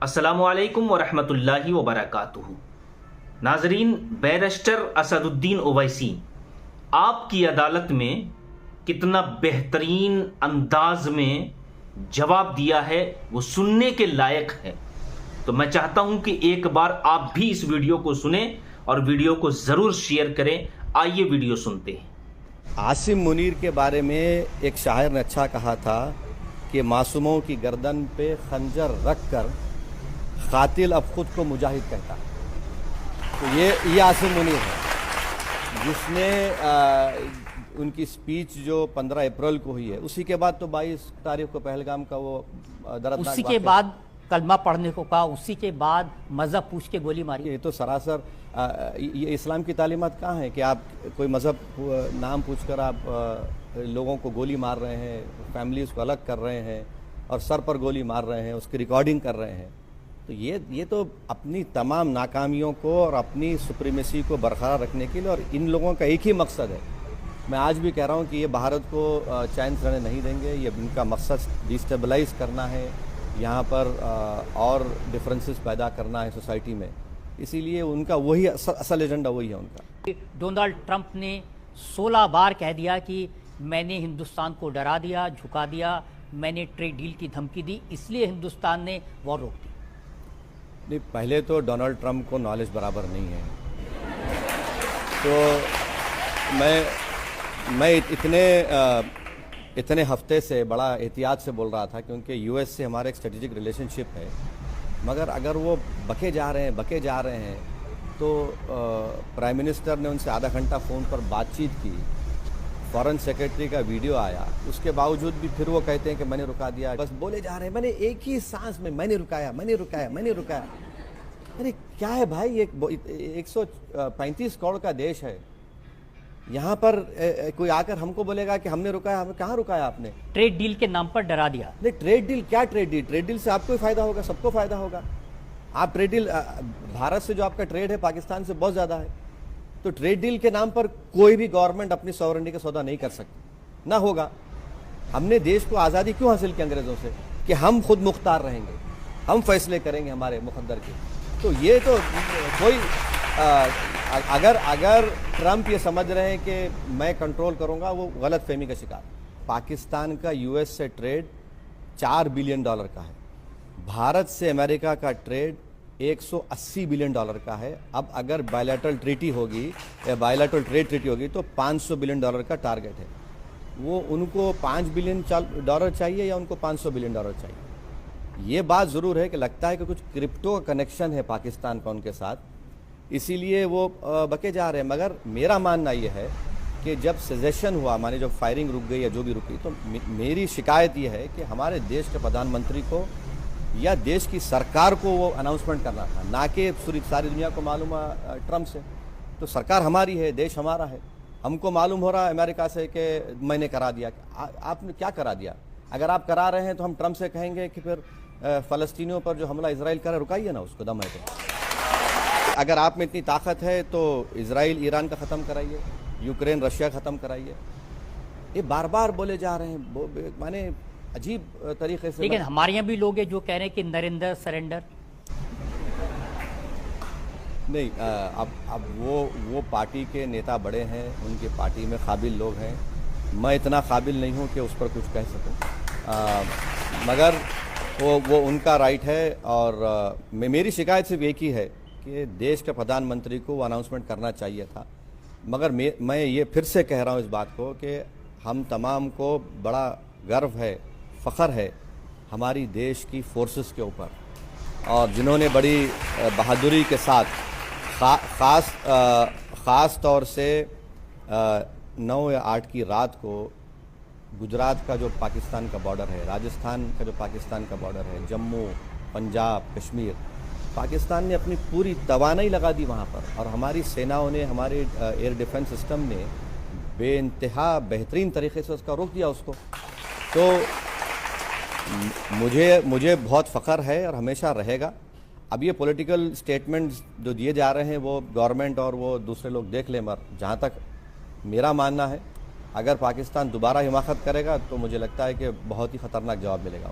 अस्सलामुअलैकुम वरहमतुल्लाहि वबरकातुहू। नाजरीन, बैरिस्टर असदुद्दीन ओवैसी आपकी अदालत में कितना बेहतरीन अंदाज में जवाब दिया है वो सुनने के लायक है। तो मैं चाहता हूं कि एक बार आप भी इस वीडियो को सुने और वीडियो को ज़रूर शेयर करें। आइए वीडियो सुनते हैं। आसिम मुनीर के बारे में एक शायर ने अच्छा कहा था कि मासूमों की गर्दन पे खंजर रख कर कातिल अब खुद को मुजाहिद कहता है। तो ये आसिम मुनीर है जिसने उनकी स्पीच जो 15 अप्रैल को हुई है, उसी के बाद तो 22 तारीख को पहलगाम का वो दर्दनाक उसी के बाद कलमा पढ़ने को कहा, उसी के बाद मज़हब पूछ के गोली मारी। ये तो सरासर ये इस्लाम की तालीमात कहाँ है कि आप कोई मज़हब नाम पूछकर आप लोगों को गोली मार रहे हैं, फैमिलीज़ को अलग कर रहे हैं और सर पर गोली मार रहे हैं, उसकी रिकॉर्डिंग कर रहे हैं। तो ये तो अपनी तमाम नाकामियों को और अपनी सुप्रीमेसी को बरकरार रखने के लिए, और इन लोगों का एक ही मकसद है। मैं आज भी कह रहा हूँ कि ये भारत को चैन से रहने नहीं देंगे। ये इनका मकसद डिस्टेबलाइज करना है, यहाँ पर और डिफरेंसेस पैदा करना है सोसाइटी में। इसीलिए उनका वही असल एजेंडा वही है उनका। डोनाल्ड ट्रंप ने 16 बार कह दिया कि मैंने हिंदुस्तान को डरा दिया, झुका दिया, मैंने ट्रेड डील की धमकी दी, इसलिए हिंदुस्तान ने वॉर रोक दी। नहीं, पहले तो डोनाल्ड ट्रंप को नॉलेज बराबर नहीं है। तो मैं इतने हफ्ते से बड़ा एहतियात से बोल रहा था, क्योंकि यूएस से हमारा एक स्ट्रेटेजिक रिलेशनशिप है। मगर अगर वो बके जा रहे हैं तो प्राइम मिनिस्टर ने उनसे आधा घंटा फ़ोन पर बातचीत की, फॉरेन सेक्रेटरी का वीडियो आया, उसके बावजूद भी फिर वो कहते हैं कि मैंने रुका दिया। बस बोले जा रहे हैं, मैंने एक ही सांस में मैंने रुकाया। अरे क्या है भाई, ये 135 करोड़ का देश है। यहाँ पर कोई आकर हमको बोलेगा कि हमने रुकाया, हमें कहाँ रुकाया आपने? ट्रेड डील के नाम पर डरा दिया। नहीं, ट्रेड डील क्या? ट्रेड डील से आपको ही फायदा होगा, सबको फायदा होगा। आप ट्रेड डील, भारत से जो आपका ट्रेड है पाकिस्तान से बहुत ज़्यादा है। तो ट्रेड डील के नाम पर कोई भी गवर्नमेंट अपनी सॉवरेनिटी का सौदा नहीं कर सकती, ना होगा। हमने देश को आज़ादी क्यों हासिल की अंग्रेज़ों से? कि हम खुद मुख्तार रहेंगे, हम फैसले करेंगे हमारे मुकद्दर के। तो ये तो कोई अगर ट्रंप ये समझ रहे हैं कि मैं कंट्रोल करूंगा, वो गलत फहमी का शिकार। पाकिस्तान का यूएस से ट्रेड $4 बिलियन का है। भारत से अमेरिका का ट्रेड $180 बिलियन का है। अब अगर बायलैटरल ट्रीटी होगी या बायलैटरल ट्रेड ट्रीटी होगी तो $500 बिलियन का टारगेट है। वो उनको $5 बिलियन चाहिए या उनको $500 बिलियन चाहिए? ये बात ज़रूर है कि लगता है कि कुछ क्रिप्टो का कनेक्शन है पाकिस्तान का उनके साथ, इसीलिए वो बके जा रहे हैं। मगर मेरा मानना ये है कि जब सजेशन हुआ, माने जब फायरिंग रुक गई या जो भी रुकी, तो मेरी शिकायत ये है कि हमारे देश के प्रधानमंत्री को या देश की सरकार को वो अनाउंसमेंट करना था, ना कि सारी दुनिया को मालूम है ट्रंप से। तो सरकार हमारी है, देश हमारा है, हमको मालूम हो रहा है अमेरिका से कि मैंने करा दिया। आपने क्या करा दिया? अगर आप करा रहे हैं तो हम ट्रंप से कहेंगे कि फिर फ़लस्तीनियों पर जो हमला इजराइल करे, रुकाइए ना उसको, दम है तो। अगर आप में इतनी ताकत है तो इजराइल ईरान का ख़त्म कराइए, यूक्रेन रशिया ख़त्म कराइए। ये बार बार बोले जा रहे हैं, माने अजीब तरीके से। लेकिन हमारे यहाँ भी लोग हैं जो कह रहे हैं कि नरेंद्र सरेंडर नहीं। अब वो पार्टी के नेता बड़े हैं, उनकी पार्टी में काबिल लोग हैं। मैं इतना काबिल नहीं हूँ कि उस पर कुछ कह सकूँ, मगर वो उनका राइट है। और मेरी शिकायत सिर्फ एक ही है कि देश के प्रधानमंत्री को वो अनाउंसमेंट करना चाहिए था। मगर मैं ये फिर से कह रहा हूँ इस बात को कि हम तमाम को बड़ा गर्व है, फ़ख्र है हमारी देश की फोर्सेस के ऊपर, और जिन्होंने बड़ी बहादुरी के साथ ख़ास तौर से 9 या 8 की रात को गुजरात का जो पाकिस्तान का बॉर्डर है, राजस्थान का जो पाकिस्तान का बॉर्डर है, जम्मू, पंजाब, कश्मीर, पाकिस्तान ने अपनी पूरी तवानाई लगा दी वहाँ पर, और हमारी सेनाओं ने, हमारे एयर डिफेंस सिस्टम ने बेइंतहा बेहतरीन तरीके से उसका रोक दिया उसको। तो मुझे बहुत फ़ख्र है और हमेशा रहेगा। अब ये पॉलिटिकल स्टेटमेंट्स जो दिए जा रहे हैं वो गवर्नमेंट और वो दूसरे लोग देख लें, मगर जहाँ तक मेरा मानना है, अगर पाकिस्तान दोबारा हिमाकत करेगा तो मुझे लगता है कि बहुत ही ख़तरनाक जवाब मिलेगा।